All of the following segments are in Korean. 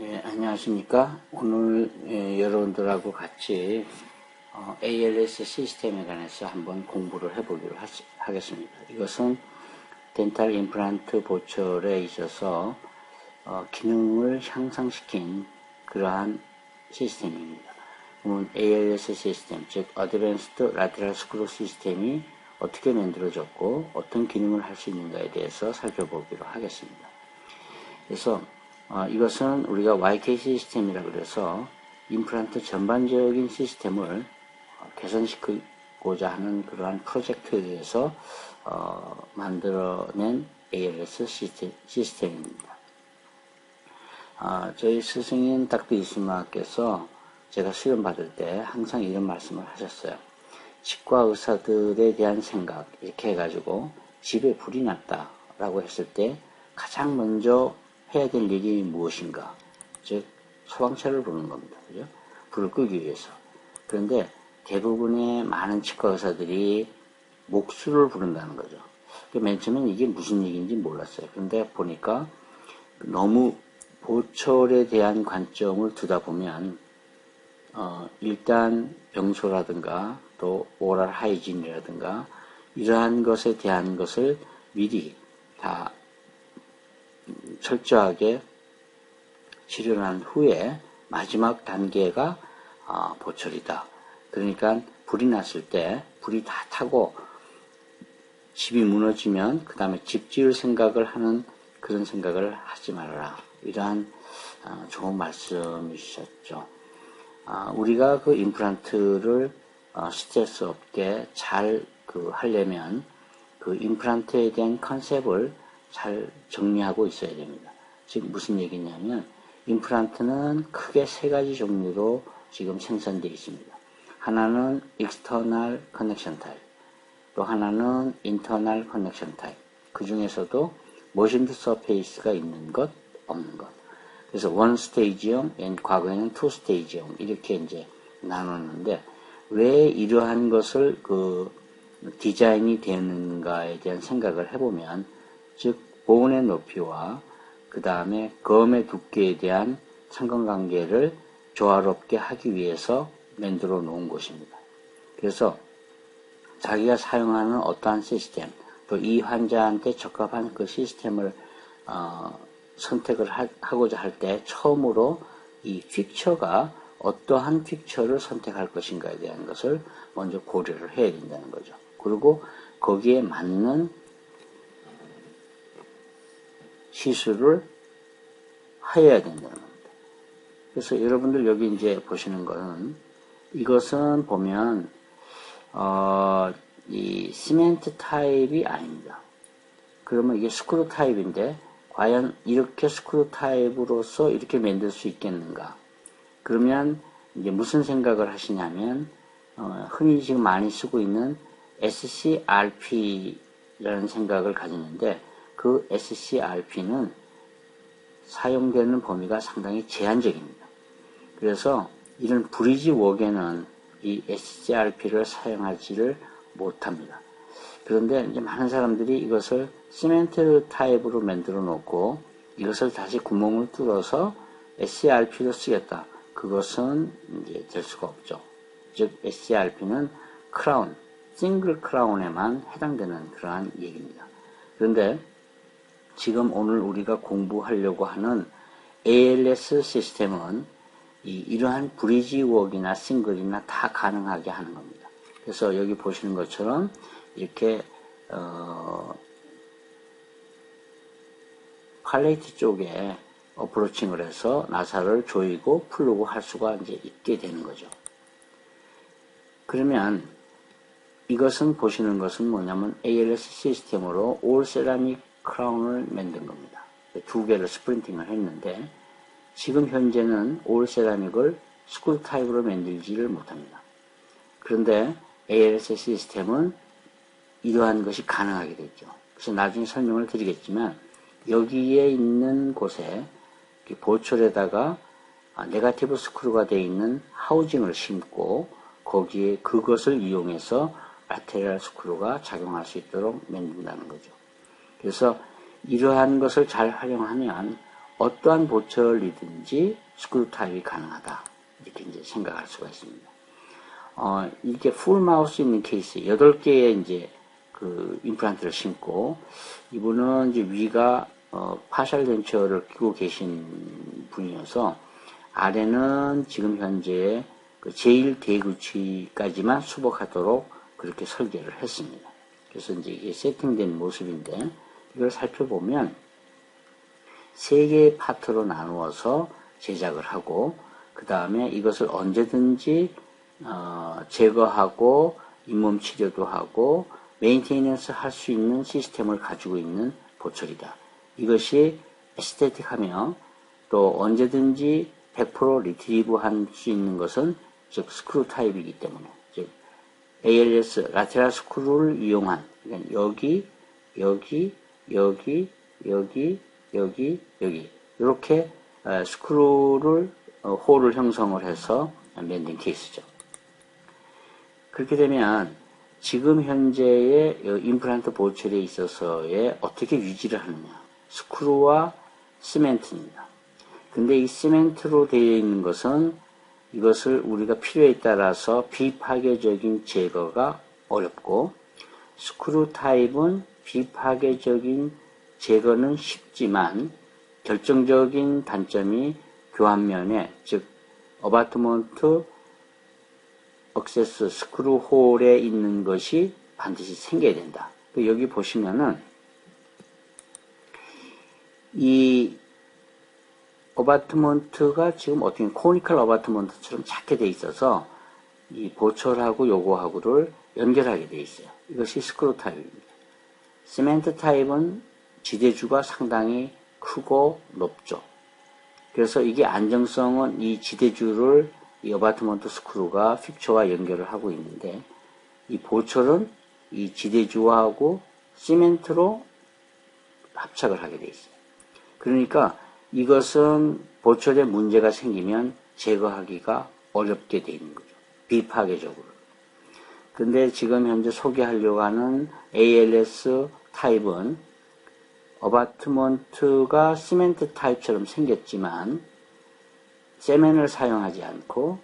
안녕하십니까. 오늘 여러분들하고 같이 ALS 시스템에 관해서 한번 공부를 해보기로 하겠습니다. 이것은 덴탈 임플란트 보철에 있어서 기능을 향상시킨 그러한 시스템입니다. 그러면 ALS 시스템, 즉 Advanced Lateral Screw 시스템이 어떻게 만들어졌고 어떤 기능을 할 수 있는가에 대해서 살펴보기로 하겠습니다. 그래서 이것은 우리가 YK 시스템이라고 그래서 임플란트 전반적인 시스템을 개선시키고자 하는 그러한 프로젝트에 의해서 만들어낸 ALS 시스템입니다. 저희 스승인 닥터 이스마께서 제가 수련 받을 때 항상 이런 말씀을 하셨어요. 치과 의사들에 대한 생각 이렇게 해가지고 집에 불이 났다 라고 했을 때 가장 먼저 해야 될 일이 무엇인가? 즉 소방차를 부르는 겁니다. 그죠? 불을 끄기 위해서. 그런데 대부분의 많은 치과 의사들이 목수를 부른다는 거죠. 맨 처음엔 이게 무슨 얘기인지 몰랐어요. 그런데 보니까 너무 보철에 대한 관점을 두다 보면 일단 병소라든가 또 오랄 하이진이라든가 이러한 것에 대한 것을 미리 다 철저하게 치료를 한 후에 마지막 단계가 보철이다. 그러니까 불이 났을 때 불이 다 타고 집이 무너지면 그 다음에 집 지을 생각을 하는 그런 생각을 하지 말아라. 이러한 좋은 말씀이셨죠. 우리가 그 임플란트를 스트레스 없게 잘 하려면 그 임플란트에 대한 컨셉을 잘 정리하고 있어야 됩니다. 즉 무슨 얘기냐면 임플란트는 크게 세 가지 종류로 지금 생산되어 있습니다. 하나는 external connection type, 또 하나는 internal connection type. 그 중에서도 machined surface가 있는 것, 없는 것. 그래서 one stage형, 과거에는 two stage형 이렇게 이제 나눴는데 왜 이러한 것을 디자인이 되는가에 대한 생각을 해보면, 즉 본의 높이와 그 다음에 검의 두께에 대한 상관관계를 조화롭게 하기 위해서 만들어 놓은 것입니다. 그래서 자기가 사용하는 어떠한 시스템, 또 이 환자한테 적합한 그 시스템을 선택을 하고자 할 때 처음으로 이 픽처가 어떠한 픽처를 선택할 것인가에 대한 것을 먼저 고려를 해야 된다는 거죠. 그리고 거기에 맞는 시술을 해야 된다는 겁니다. 그래서 여러분들 여기 이제 보시는 거는 이것은 보면 이 시멘트 타입이 아닙니다. 그러면 이게 스크루 타입인데 과연 이렇게 스크루 타입으로서 이렇게 만들 수 있겠는가? 그러면 이제 무슨 생각을 하시냐면 흔히 지금 많이 쓰고 있는 SCRP라는 생각을 가지는데 그 SCRP는 사용되는 범위가 상당히 제한적입니다. 그래서 이런 브리지 웍에는 이 SCRP를 사용하지를 못합니다. 그런데 이제 많은 사람들이 이것을 시멘트 타입으로 만들어 놓고 이것을 다시 구멍을 뚫어서 SCRP로 쓰겠다. 그것은 이제 될 수가 없죠. 즉 SCRP는 크라운, 싱글 크라운에만 해당되는 그러한 얘기입니다. 그런데 지금 오늘 우리가 공부하려고 하는 ALS 시스템은 이러한 브리지 웍이나 싱글이나 다 가능하게 하는 겁니다. 그래서 여기 보시는 것처럼 이렇게 팔레이트 쪽에 어프로칭을 해서 나사를 조이고 풀고 할 수가 이제 있게 되는 거죠. 그러면 이것은 보시는 것은 뭐냐면 ALS 시스템으로 올 세라믹 크라운을 만든 겁니다. 두 개를 스프린팅을 했는데 지금 현재는 올 세라믹을 스크루 타입으로 만들지를 못합니다. 그런데 ALS 시스템은 이러한 것이 가능하게 되죠. 그래서 나중에 설명을 드리겠지만 여기에 있는 곳에 보철에다가 네가티브 스크루가 되어 있는 하우징을 심고 거기에 그것을 이용해서 라테랄 스크루가 작용할 수 있도록 만든다는 거죠. 그래서 이러한 것을 잘 활용하면 어떠한 보철이든지 스크류 타입이 가능하다. 이렇게 이제 생각할 수가 있습니다. 이게 풀 마우스 있는 케이스, 8개의 이제 그 임플란트를 심고, 이분은 이제 위가, 파셜 덴처를 끼고 계신 분이어서, 아래는 지금 현재 그 제1대구치까지만 수복하도록 그렇게 설계를 했습니다. 그래서 이제 이게 세팅된 모습인데, 이걸 살펴보면, 3개의 파트로 나누어서 제작을 하고, 그 다음에 이것을 언제든지 제거하고 잇몸 치료도 하고 메인테이넌스 할 수 있는 시스템을 가지고 있는 보철이다. 이것이 에스테틱하며 또 언제든지 100% 리트리브 할 수 있는 것은 즉 스크류 타입이기 때문에 즉 ALS 라테랄 스크루를 이용한 그러니까 여기 이렇게 스크루를 홀을 형성을 해서 만든 케이스죠. 그렇게 되면 지금 현재의 임플란트 보철에 있어서의 어떻게 유지를 하느냐. 스크루와 시멘트입니다. 근데 이 시멘트로 되어 있는 것은 이것을 우리가 필요에 따라서 비파괴적인 제거가 어렵고 스크류 타입은 비파괴적인 제거는 쉽지만 결정적인 단점이 교환면에 즉 어바트먼트 억세스 스크류 홀에 있는 것이 반드시 생겨야 된다. 여기 보시면은 이 어바트먼트가 지금 어떻게 코니컬 어바트먼트처럼 작게 돼 있어서 이 보철하고 요거하고를 연결하게 돼 있어요. 이것이 스크류 타입입니다. 시멘트 타입은 지대주가 상당히 크고 높죠. 그래서 이게 안정성은 이 지대주를 이 어바트먼트 스크루가 픽처와 연결을 하고 있는데 이 보철은 이 지대주하고 시멘트로 합착을 하게 돼 있어요. 그러니까 이것은 보철에 문제가 생기면 제거하기가 어렵게 돼 있는 거죠. 비파괴적으로. 근데 지금 현재 소개하려고 하는 ALS 타입은 어바트먼트가 시멘트 타입처럼 생겼지만 세멘을 사용하지 않고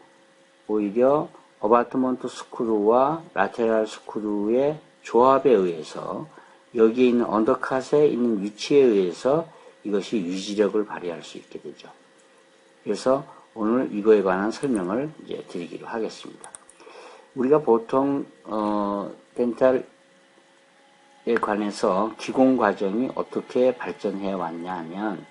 오히려 어바트먼트 스크루와 라테랄 스크루의 조합에 의해서 여기에 있는 언더컷에 있는 위치에 의해서 이것이 유지력을 발휘할 수 있게 되죠. 그래서 오늘 이거에 관한 설명을 이제 드리기로 하겠습니다. 우리가 보통 덴탈에 관해서 기공 과정이 어떻게 발전해 왔냐 하면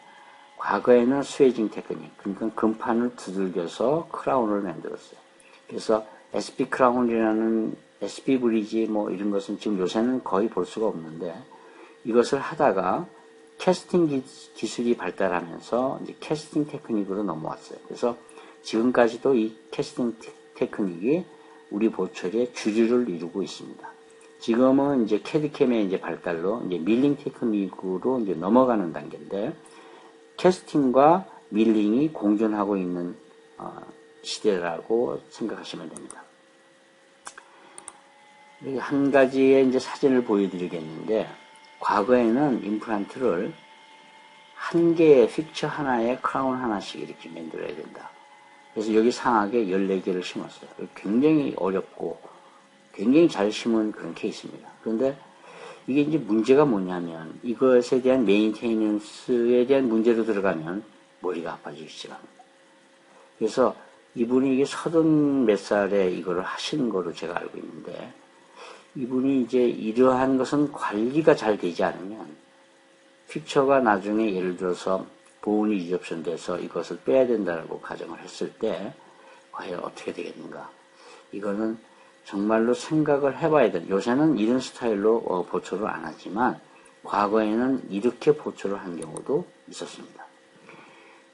과거에는 스웨징 테크닉, 그러니까 금판을 두들겨서 크라운을 만들었어요. 그래서 SP 크라운이라는 SP 브리지 뭐 이런 것은 지금 요새는 거의 볼 수가 없는데 이것을 하다가 캐스팅 기술이 발달하면서 이제 캐스팅 테크닉으로 넘어왔어요. 그래서 지금까지도 이 캐스팅 테크닉이 우리 보철의 주류를 이루고 있습니다. 지금은 이제 캐드캠의 이제 발달로 이제 밀링 테크닉으로 이제 넘어가는 단계인데 캐스팅과 밀링이 공존하고 있는 시대라고 생각하시면 됩니다. 한 가지의 이제 사진을 보여드리겠는데 과거에는 임플란트를 한 개의 픽처 하나에 크라운 하나씩 이렇게 만들어야 된다. 그래서 여기 상하게 14개를 심었어요. 굉장히 어렵고 굉장히 잘 심은 그런 케이스입니다. 그런데 이게 이제 문제가 뭐냐면 이것에 대한 메인테이넌스에 대한 문제로 들어가면 머리가 아파지기 시작합니다. 그래서 이분이 이게 30몇 살에 이거를 하시는 거로 제가 알고 있는데 이분이 이제 이러한 것은 관리가 잘 되지 않으면 픽처가 나중에 예를 들어서 보온이 리접션 돼서 이것을 빼야 된다고 가정을 했을 때 과연 어떻게 되겠는가. 이거는 정말로 생각을 해봐야 돼. 요새는 이런 스타일로 보철을 안 하지만 과거에는 이렇게 보철을 한 경우도 있었습니다.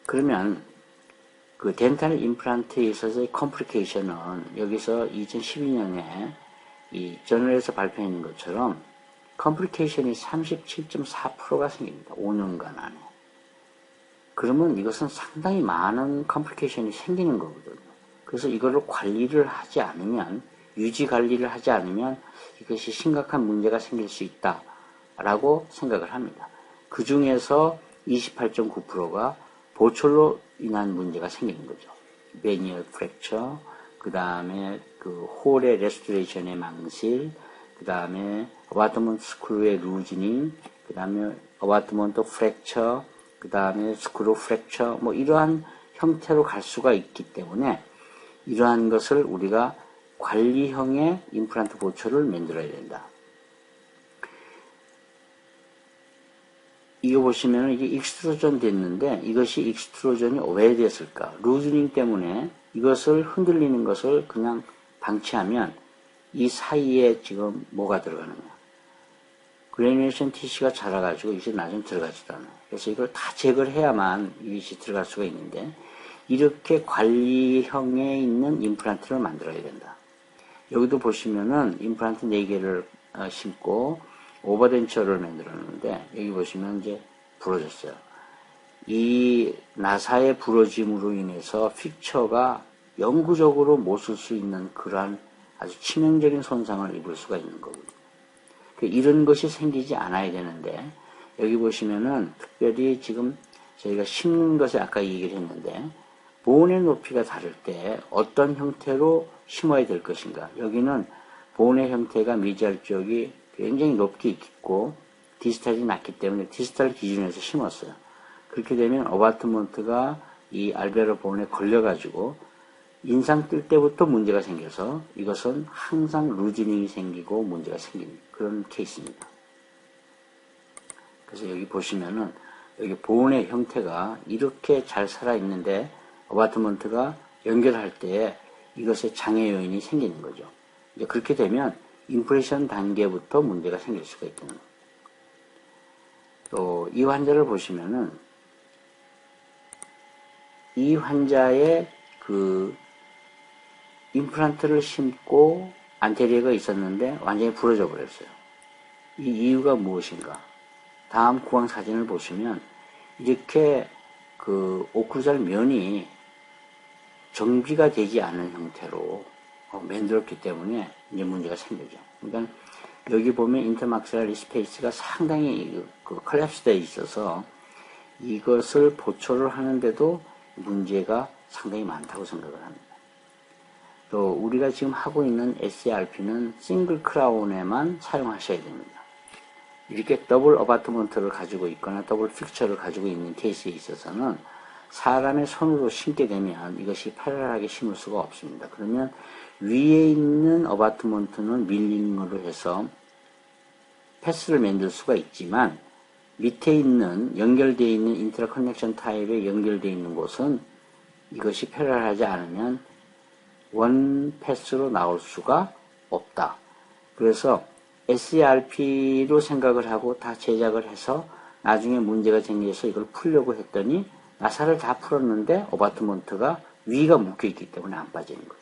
그러면 그 덴탈 임플란트에 있어서의 컴플리케이션은 여기서 2012년에 이 저널에서 발표했는 것처럼 컴플리케이션이 37.4%가 생깁니다. 5년간 안에. 그러면 이것은 상당히 많은 컴플리케이션이 생기는 거거든요. 그래서 이거를 관리를 하지 않으면 유지 관리를 하지 않으면 이것이 심각한 문제가 생길 수 있다라고 생각을 합니다. 그 중에서 28.9%가 보철로 인한 문제가 생기는 거죠. 베니얼 프랙처, 그 다음에 그 홀의 레스토레이션의 망실, 그 다음에 어바트먼트 스크루의 루즈닝, 그 다음에 어바트먼트 프랙처, 그 다음에 스크루 프랙처, 뭐 이러한 형태로 갈 수가 있기 때문에 이러한 것을 우리가 관리형의 임플란트 보철을 만들어야 된다. 이거 보시면 이게 익스트루전 됐는데 이것이 익스트루전이 왜 됐을까? 루즈닝 때문에 이것을 흔들리는 것을 그냥 방치하면 이 사이에 지금 뭐가 들어가느냐? 그래뉴레이션 티슈가 자라가지고 이것이 나중에 들어가지도 않아요. 그래서 이걸 다 제거를 해야만 이것이 들어갈 수가 있는데 이렇게 관리형에 있는 임플란트를 만들어야 된다. 여기도 보시면은 임플란트 4개를 심고 오버덴처를 만들었는데 여기 보시면 이제 부러졌어요. 이 나사의 부러짐으로 인해서 픽처가 영구적으로 못 쓸 수 있는 그러한 아주 치명적인 손상을 입을 수가 있는 거거든요. 이런 것이 생기지 않아야 되는데 여기 보시면은 특별히 지금 저희가 심는 것에 아까 얘기를 했는데 본의 높이가 다를 때 어떤 형태로 심어야 될 것인가. 여기는 본의 형태가 미지알 쪽이 굉장히 높게 있고 디스탈이 낮기 때문에 디스탈 기준에서 심었어요. 그렇게 되면 어바트먼트가 이 알베로 본에 걸려가지고 인상 뜰 때부터 문제가 생겨서 이것은 항상 루즈닝이 생기고 문제가 생기는 그런 케이스입니다. 그래서 여기 보시면은 여기 본의 형태가 이렇게 잘 살아있는데 어바트먼트가 연결할 때 이것에 장애 요인이 생기는 거죠. 이제 그렇게 되면 임프레션 단계부터 문제가 생길 수가 있다는 거예요. 또 이 환자를 보시면은 이 환자의 그 임플란트를 심고 안테리어가 있었는데 완전히 부러져 버렸어요. 이 이유가 무엇인가? 다음 구강 사진을 보시면 이렇게 그 오클루잘 면이 정비가 되지 않은 형태로 만들었기 때문에 이제 문제가 생기죠. 그러니까 여기 보면 인터막셀라리 스페이스가 상당히 그 컬랩스되어 있어서 이것을 보초를 하는데도 문제가 상당히 많다고 생각을 합니다. 또 우리가 지금 하고 있는 SCRP는 싱글 크라운에만 사용하셔야 됩니다. 이렇게 더블 어바트먼트를 가지고 있거나 더블 픽처를 가지고 있는 케이스에 있어서는 사람의 손으로 심게 되면 이것이 패러하게 심을 수가 없습니다. 그러면 위에 있는 어바트먼트는 밀링으로 해서 패스를 만들 수가 있지만 밑에 있는 연결되어 있는 인트라 커넥션 타입에 연결되어 있는 곳은 이것이 패러하지 않으면 원 패스로 나올 수가 없다. 그래서 SCRP로 생각을 하고 다 제작을 해서 나중에 문제가 생겨서 이걸 풀려고 했더니 나사를 다 풀었는데 어바트먼트가 위가 묶여있기 때문에 안 빠지는 거죠.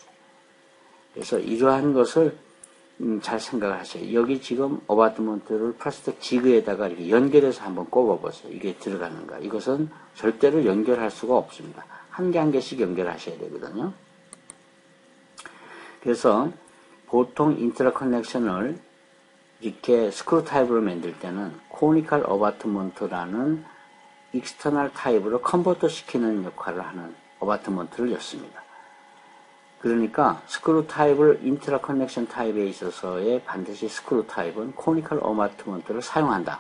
그래서 이러한 것을 잘 생각을 하셔요. 여기 지금 어바트먼트를 플라스틱 지그에다가 이렇게 연결해서 한번 꼽아보세요. 이게 들어가는가. 이것은 절대로 연결할 수가 없습니다. 한 개 한 개씩 연결하셔야 되거든요. 그래서 보통 인트라 커넥션을 이렇게 스크루 타입으로 만들 때는 코니컬 어바트먼트라는 익스터널 타입으로 컨버터 시키는 역할을 하는 어바트먼트를 였습니다. 그러니까 스크루 타입을 인트라 커넥션 타입에 있어서의 반드시 스크루 타입은 코니컬 어바트먼트를 사용한다.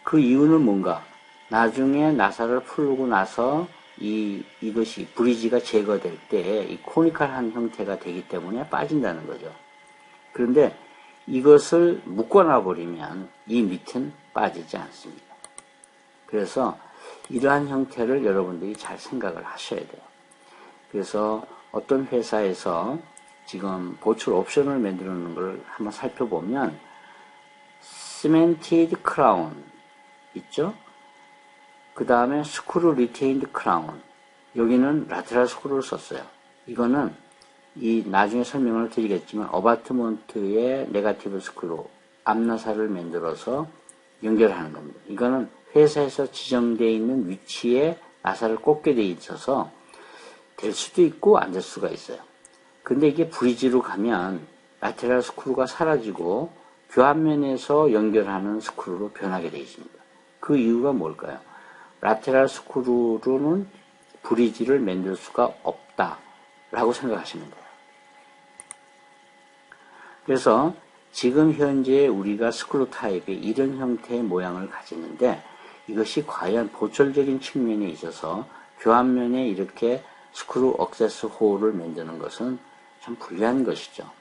그 이유는 뭔가? 나중에 나사를 풀고 나서 이것이 브리지가 제거될 때 이 코니컬한 형태가 되기 때문에 빠진다는 거죠. 그런데 이것을 묶어놔 버리면 이 밑은 빠지지 않습니다. 그래서 이러한 형태를 여러분들이 잘 생각을 하셔야 돼요. 그래서 어떤 회사에서 지금 보출 옵션을 만들어 놓는 걸 한번 살펴보면 시멘티드 크라운 있죠? 그 다음에 스크루 리테인드 크라운. 여기는 라테랄 스크루를 썼어요. 이거는 나중에 설명을 드리겠지만 어바트먼트의 네거티브 스크루, 앞나사를 만들어서 연결하는 겁니다. 이거는 회사에서 지정되어 있는 위치에 나사를 꽂게 되어 있어서 될 수도 있고 안 될 수가 있어요. 근데 이게 브리지로 가면 라테랄 스크루가 사라지고 교환면에서 연결하는 스크루로 변하게 되어 있습니다. 그 이유가 뭘까요? 라테랄 스크루로는 브리지를 만들 수가 없다라고 생각하시면 돼요. 그래서 지금 현재 우리가 스크루 타입이 이런 형태의 모양을 가지는데 이것이 과연 보철적인 측면에 있어서 교환면에 이렇게 스크루 억세스 홀을 만드는 것은 참 불리한 것이죠.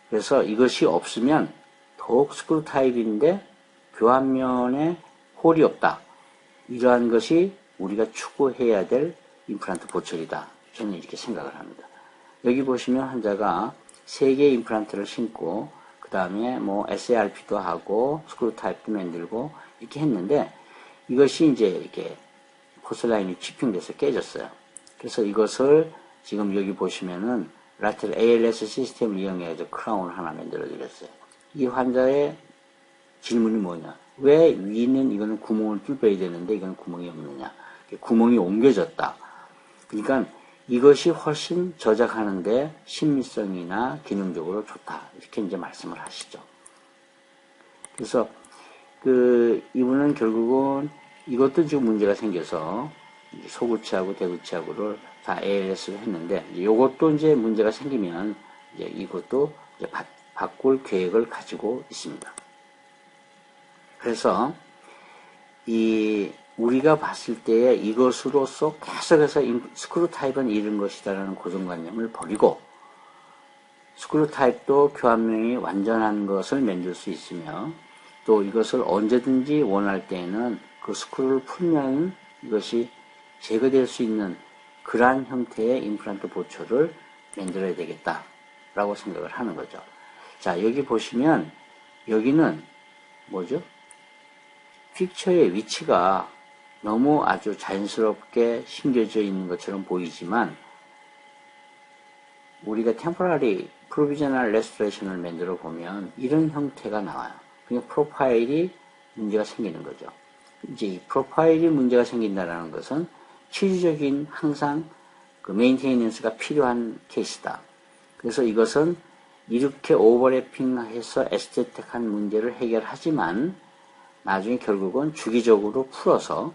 그래서 이것이 없으면 더욱 스크루 타입인데 교환면에 홀이 없다. 이러한 것이 우리가 추구해야 될 임플란트 보철이다. 저는 이렇게 생각을 합니다. 여기 보시면 환자가 3개의 임플란트를 신고 그 다음에 뭐 SARP도 하고 스크루 타입도 만들고 이렇게 했는데 이것이 이제 이렇게 포슬라인이 치핑돼서 깨졌어요. 그래서 이것을 지금 여기 보시면은 라테럴 ALS 시스템을 이용해서 크라운을 하나 만들어 드렸어요. 이 환자의 질문이 뭐냐? 왜 위는 이거는 구멍을 뚫어야 되는데 이건 구멍이 없느냐? 구멍이 옮겨졌다. 그러니까 이것이 훨씬 저작하는데 심미성이나 기능적으로 좋다. 이렇게 이제 말씀을 하시죠. 그래서 이분은 결국은 이것도 지금 문제가 생겨서 소구치하고 대구치하고를 다 ALS를 했는데 이것도 이제 문제가 생기면 이제 이것도 이제 바꿀 계획을 가지고 있습니다. 그래서 우리가 봤을 때 이것으로서 계속해서 스크루 타입은 이런 것이다라는 고정관념을 버리고 스크루 타입도 교환면이 완전한 것을 만들 수 있으며 또 이것을 언제든지 원할 때에는 그 스크루를 풀면 이것이 제거될 수 있는 그러한 형태의 임플란트 보초를 만들어야 되겠다라고 생각을 하는 거죠. 자, 여기 보시면 여기는 뭐죠? 픽처의 위치가 너무 아주 자연스럽게 심겨져 있는 것처럼 보이지만 우리가 템포러리 프로비저널 레스토레이션을 만들어 보면 이런 형태가 나와요. 그냥 프로파일이 문제가 생기는 거죠. 이제 이 프로파일이 문제가 생긴다는 것은 치료적인 항상 그 메인테이넌스가 필요한 케이스다. 그래서 이것은 이렇게 오버래핑해서 에스테틱한 문제를 해결하지만 나중에 결국은 주기적으로 풀어서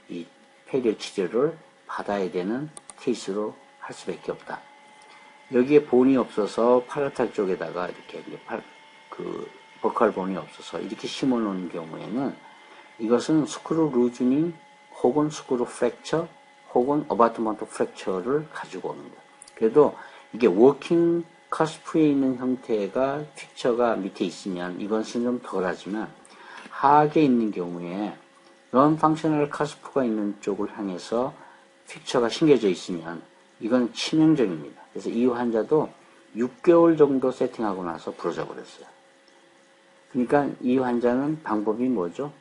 이 폐렴 치료를 받아야 되는 케이스로 할 수밖에 없다. 여기에 본이 없어서 팔라탈 쪽에다가 이렇게 버컬 본이 없어서 이렇게 심어 놓은 경우에는 이것은 스크루 루즈닝 혹은 스크루 프랙처 혹은 어바트먼트 프랙처를 가지고 옵니다. 그래도 이게 워킹 카스프에 있는 형태가 픽처가 밑에 있으면 이것은 좀 덜하지만 하악에 있는 경우에 넌 펑셔널 카스프가 있는 쪽을 향해서 픽처가 심겨져 있으면 이건 치명적입니다. 그래서 이 환자도 6개월 정도 세팅하고 나서 부러져 버렸어요. 그러니까 이 환자는 방법이 뭐죠?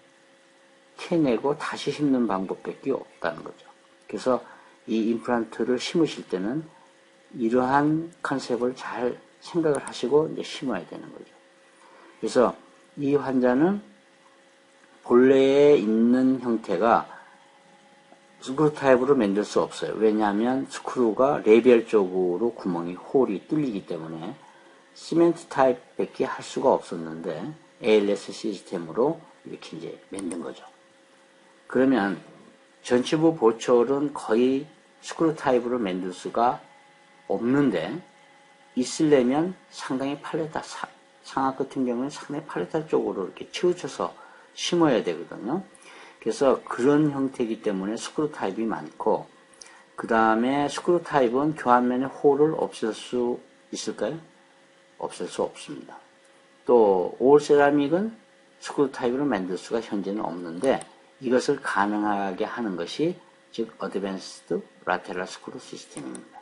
캐내고 다시 심는 방법밖에 없다는 거죠. 그래서 이 임플란트를 심으실 때는 이러한 컨셉을 잘 생각을 하시고 이제 심어야 되는 거죠. 그래서 이 환자는 본래에 있는 형태가 스크루 타입으로 만들 수 없어요. 왜냐하면 스크루가 레비얼 쪽으로 구멍이 홀이 뚫리기 때문에 시멘트 타입밖에 할 수가 없었는데 ALS 시스템으로 이렇게 이제 만든 거죠. 그러면 전치부 보철은 거의 스크루 타입으로 만들 수가 없는데 있으려면 상당히 팔레타 상하 같은 경우는 상당히 팔레타 쪽으로 이렇게 치우쳐서 심어야 되거든요. 그래서 그런 형태이기 때문에 스크루 타입이 많고 그 다음에 스크루 타입은 교환면에 홀을 없앨 수 있을까요? 없앨 수 없습니다. 또 올 세라믹은 스크루 타입으로 만들 수가 현재는 없는데 이것을 가능하게 하는 것이 즉 어드밴스드 라테랄 스크루 시스템입니다.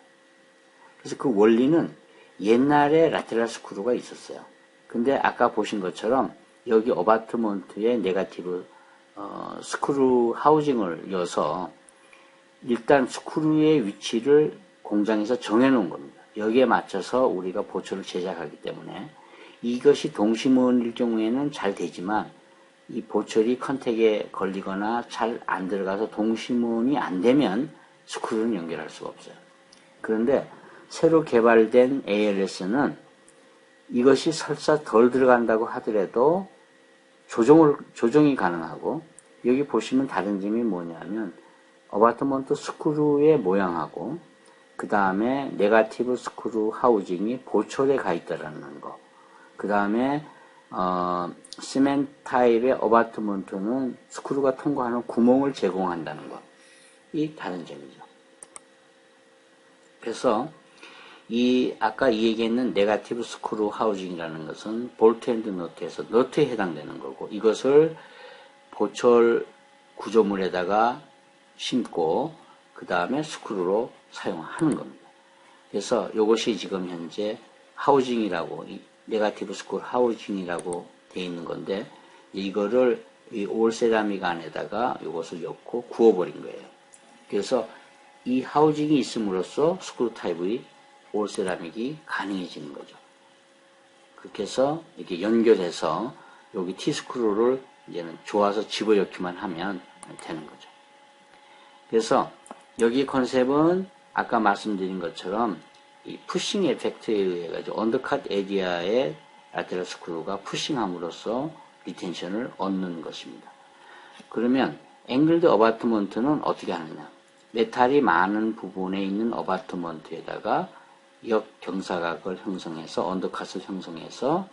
그래서 그 원리는 옛날에 라테랄 스크루가 있었어요. 근데 아까 보신 것처럼 여기 어바트먼트에 네가티브 스크루 하우징을 여서 일단 스크루의 위치를 공장에서 정해 놓은 겁니다. 여기에 맞춰서 우리가 보초를 제작하기 때문에 이것이 동심원일 경우에는 잘 되지만 이 보철이 컨택에 걸리거나 잘 안 들어가서 동심원이 안 되면 스크루는 연결할 수가 없어요. 그런데 새로 개발된 ALS는 이것이 설사 덜 들어간다고 하더라도 조정이 가능하고 여기 보시면 다른 점이 뭐냐면 어바트먼트 스크루의 모양하고 그 다음에 네거티브 스크루 하우징이 보철에 가 있다라는 거. 그 다음에 시멘트 타입의 어바트먼트는 스크루가 통과하는 구멍을 제공한다는 것. 이 다른 점이죠. 그래서 아까 이 얘기했는 네거티브 스크루 하우징이라는 것은 볼트 앤드 너트에서 너트에 해당되는 거고, 이것을 보철 구조물에다가 심고 그 다음에 스크루로 사용하는 겁니다. 그래서 이것이 지금 현재 하우징이라고, 네거티브 스크루 하우징이라고 되어 있는 건데, 이거를 이 올 세라믹 안에다가 이것을 넣고 구워버린 거예요. 그래서 이 하우징이 있음으로써 스크루 타입의 올 세라믹이 가능해지는 거죠. 그렇게 해서 이렇게 연결해서 여기 T-스크루를 이제는 좋아서 집어넣기만 하면 되는 거죠. 그래서 여기 컨셉은 아까 말씀드린 것처럼 이 푸싱 에펙트에 의해 가지고 언더컷 에리아의 라테럴 스크루가 푸싱함으로써 리텐션을 얻는 것입니다. 그러면 앵글드 어바트먼트는 어떻게 하느냐? 메탈이 많은 부분에 있는 어바트먼트에다가 역경사각을 형성해서 언더컷을 형성해서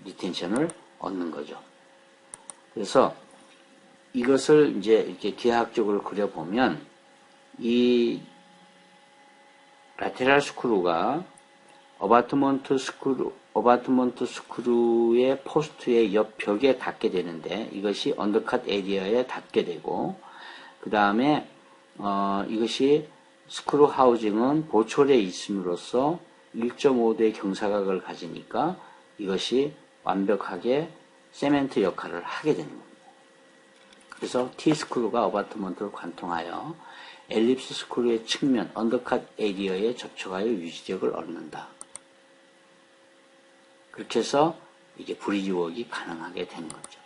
리텐션을 얻는 거죠. 그래서 이것을 이제 이렇게 기하학적으로 그려보면 이 라테랄 스크루가 어바트먼트 스크루의 포스트의 옆 벽에 닿게 되는데 이것이 언더컷 에리어에 닿게 되고 그 다음에 이것이 스크루 하우징은 보철에 있음으로써 1.5도의 경사각을 가지니까 이것이 완벽하게 세멘트 역할을 하게 되는 겁니다. 그래서 T-스크루가 어바트먼트를 관통하여 엘립스 스크루의 측면, 언더컷 에리어에 접촉하여 유지력을 얻는다. 그렇게 해서 이게 브리지웍이 가능하게 되는 거죠.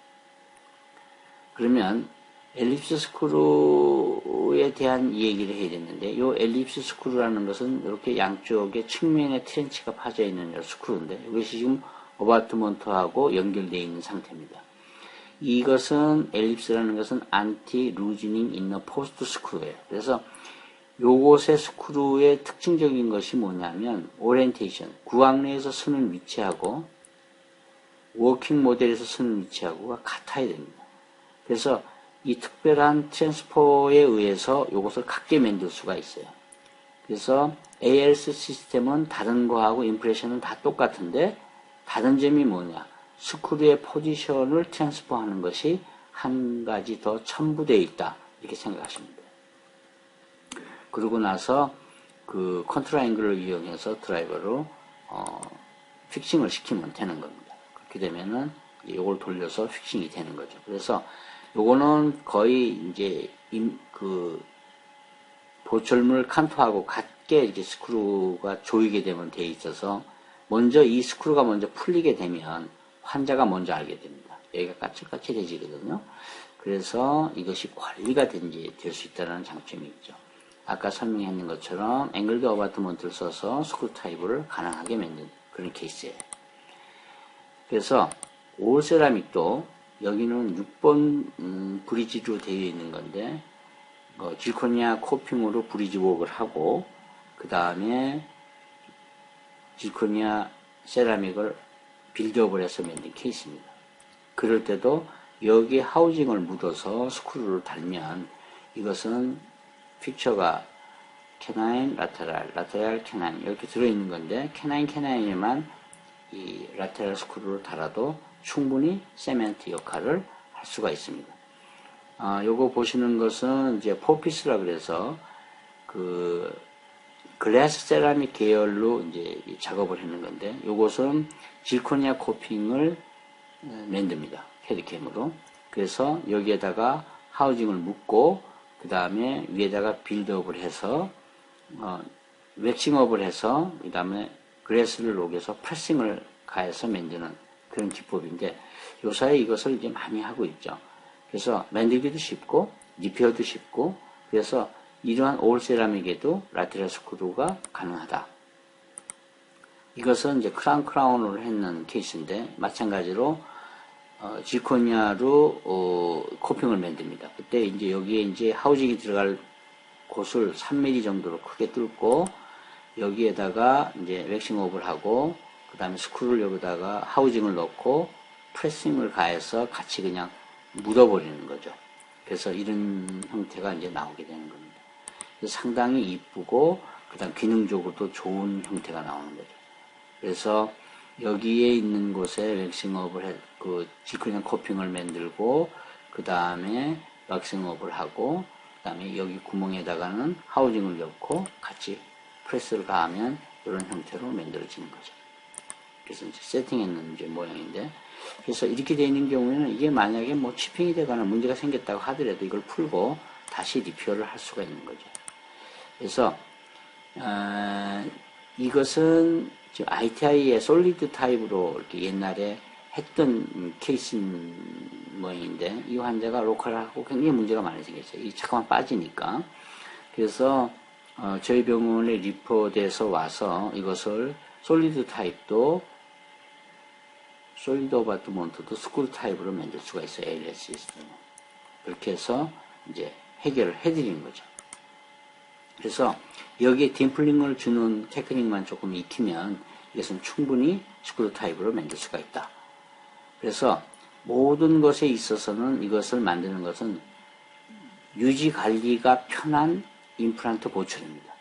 그러면 엘립스 스크루에 대한 얘기를 해야 되는데, 이 엘립스 스크루라는 것은 이렇게 양쪽에 측면에 트렌치가 파져 있는 스크루인데, 이것이 지금 어바트먼트하고 연결되어 있는 상태입니다. 이것은 엘립스라는 것은 안티 루즈닝 인너 포스트 스크루예요. 그래서 요것의 스크루의 특징적인 것이 뭐냐면 오리엔테이션, 구악 내에서 쓰는 위치하고 워킹 모델에서 쓰는 위치하고가 같아야 됩니다. 그래서 이 특별한 트랜스포에 의해서 요것을 같게 만들 수가 있어요. 그래서 ALS 시스템은 다른 거하고 임프레션은 다 똑같은데 다른 점이 뭐냐? 스크루의 포지션을 트랜스포하는 것이 한 가지 더 첨부되어 있다. 이렇게 생각하시면 돼요. 그러고 나서 그 컨트롤 앵글을 이용해서 드라이버로 픽싱을 시키면 되는 겁니다. 그렇게 되면은 이걸 돌려서 픽싱이 되는 거죠. 그래서 요거는 거의 이제 그 보철물 칸토하고 같게 이렇게 스크루가 조이게 되면 돼 있어서 먼저 이 스크루가 먼저 풀리게 되면 환자가 먼저 알게 됩니다. 여기가 까칠까칠해지거든요. 그래서 이것이 관리가 될 수 있다는 장점이 있죠. 아까 설명했는 것처럼 앵글드 어바트먼트를 써서 스크루 타입을 가능하게 만든 그런 케이스예요. 그래서 올 세라믹도 여기는 6번 브리지로 되어 있는 건데 질코니아 코핑으로 브리지웍을 하고 그 다음에 질코니아 세라믹을 빌드업을 해서 만든 케이스입니다. 그럴 때도 여기에 하우징을 묻어서 스크루를 달면 이것은 픽처가 캐나인, 라테랄, 캐나인 이렇게 들어있는 건데 캐나인에만 이 라테랄 스크루를 달아도 충분히 세멘트 역할을 할 수가 있습니다. 요거 보시는 것은 이제 포피스라 그래서 그 글래스 세라믹 계열로 이제 작업을 했는 건데 요것은 질코니아 코핑을 만듭니다. 헤드캠으로. 그래서 여기에다가 하우징을 묶고 그 다음에 위에다가 빌드업을 해서 웩싱업을 해서 그 다음에 그래스를 녹여서 프레싱을 가해서 만드는 그런 기법인데 요사이 이것을 이제 많이 하고 있죠. 그래서 만들기도 쉽고 리페어도 쉽고 그래서 이러한 올 세라믹에도 라테랄 스크루가 가능하다. 이것은 이제 크라운으로 했는 케이스인데 마찬가지로 지코니아로 코핑을 만듭니다. 그때 이제 여기에 이제 하우징이 들어갈 곳을 3mm 정도로 크게 뚫고 여기에다가 이제 웩싱업을 하고 그 다음에 스크루를 여기다가 하우징을 넣고 프레싱을 가해서 같이 그냥 묻어버리는 거죠. 그래서 이런 형태가 이제 나오게 되는 겁니다. 그래서 상당히 이쁘고 그 다음 기능적으로도 좋은 형태가 나오는 거죠. 그래서 여기에 있는 곳에 웩싱업을 지크린 코핑을 만들고 그 다음에 왁싱업을 하고 그 다음에 여기 구멍에다가는 하우징을 넣고 같이 프레스를 가하면 이런 형태로 만들어지는 거죠. 그래서 이제 세팅했는 이제 모양인데, 그래서 이렇게 되어 있는 경우에는 이게 만약에 뭐 치핑이 되거나 문제가 생겼다고 하더라도 이걸 풀고 다시 리페어를 할 수가 있는 거죠. 그래서 이것은 지금 ITI의 솔리드 타입으로 이렇게 옛날에 했던 케이스 모양인데, 이 환자가 로컬하고 굉장히 문제가 많이 생겼어요. 이 잠깐만 빠지니까. 그래서 저희 병원에 리포트에서 와서 이것을 솔리드 타입도 솔리드 어바트먼트도 스크루 타입으로 만들 수가 있어요. ALS 시스템. 그렇게 해서 이제 해결을 해드리는 거죠. 그래서 여기에 딤플링을 주는 테크닉만 조금 익히면 이것은 충분히 스크루 타입으로 만들 수가 있다. 그래서 모든 것에 있어서는 이것을 만드는 것은 유지 관리가 편한 임플란트 보철입니다.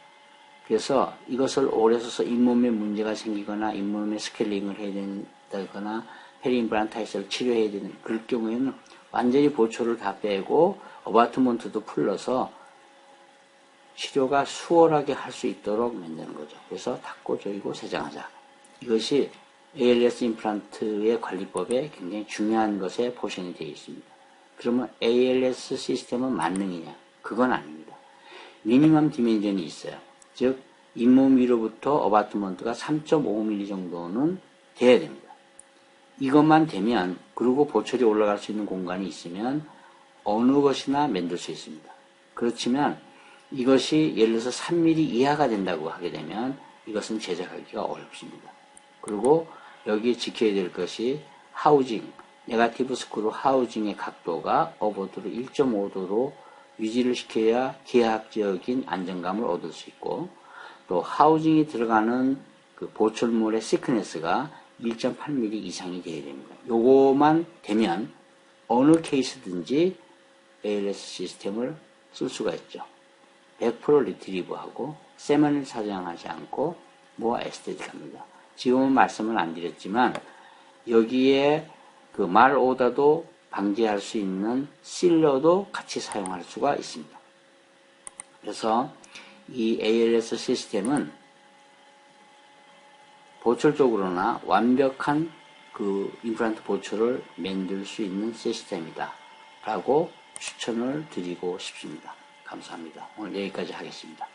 그래서 이것을 오래 써서 잇몸에 문제가 생기거나 잇몸에 스케일링을 해야 된다거나 페리임플란타이스를 치료해야 되는 그럴 경우에는 완전히 보철을 다 빼고 어바트먼트도 풀러서 치료가 수월하게 할 수 있도록 만드는 거죠. 그래서 닫고 조이고 세정하자. 이것이 ALS 임플란트의 관리법에 굉장히 중요한 것에 포션이 되어 있습니다. 그러면 ALS 시스템은 만능이냐? 그건 아닙니다. 미니멈 디멘전이 있어요. 즉 잇몸 위로부터 어바트먼트가 3.5mm 정도는 돼야 됩니다. 이것만 되면, 그리고 보철이 올라갈 수 있는 공간이 있으면 어느 것이나 만들 수 있습니다. 그렇지만 이것이 예를 들어서 3mm 이하가 된다고 하게 되면 이것은 제작하기가 어렵습니다. 그리고 여기에 지켜야 될 것이 하우징, 네가티브 스크루 하우징의 각도가 어버드로 1.5도로 유지를 시켜야 기하학적인 안정감을 얻을 수 있고, 또 하우징이 들어가는 그 보철물의 시크니스가 1.8mm 이상이 되어야 됩니다. 요거만 되면 어느 케이스든지 ALS 시스템을 쓸 수가 있죠. 100% 리트리브하고 세면을 사용하지 않고 모아 에스테틱합니다. 지금은 말씀을 안 드렸지만 여기에 그 말오다도 방지할 수 있는 실러도 같이 사용할 수가 있습니다. 그래서 이 ALS 시스템은 보철적으로나 완벽한 그 임플란트 보철을 만들 수 있는 시스템이다 라고 추천을 드리고 싶습니다. 감사합니다. 오늘 여기까지 하겠습니다.